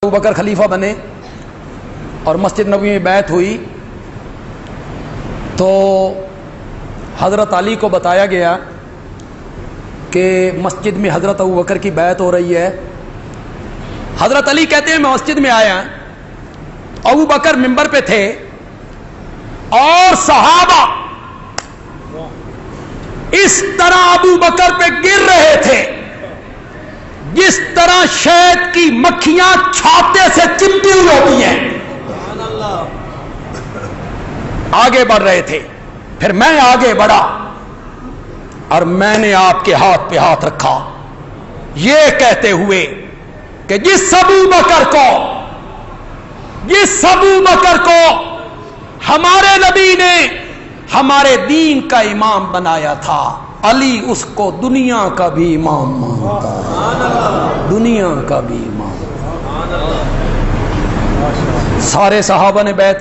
ابو بکر خلیفہ بنے اور مسجد نبوی میں بیعت ہوئی تو حضرت علی کو بتایا گیا کہ مسجد میں حضرت ابو بکر کی بیعت ہو رہی ہے۔ حضرت علی کہتے ہیں میں مسجد میں آیا، ابو بکر منبر پہ تھے اور صحابہ اس طرح ابو بکر پہ گر رہے تھے جس طرح شہد کی مکھیاں چھاتے سے چپٹی ہوئی ہوتی ہیں، آگے بڑھ رہے تھے۔ پھر میں آگے بڑھا اور میں نے آپ کے ہاتھ پہ ہاتھ رکھا یہ کہتے ہوئے کہ جس ابو بکر کو ہمارے نبی نے ہمارے دین کا امام بنایا تھا، علی اس کو دنیا کا بھی امام مانتا ہے، دنیا کا بھی امام۔ سارے صحابہ نے بیعت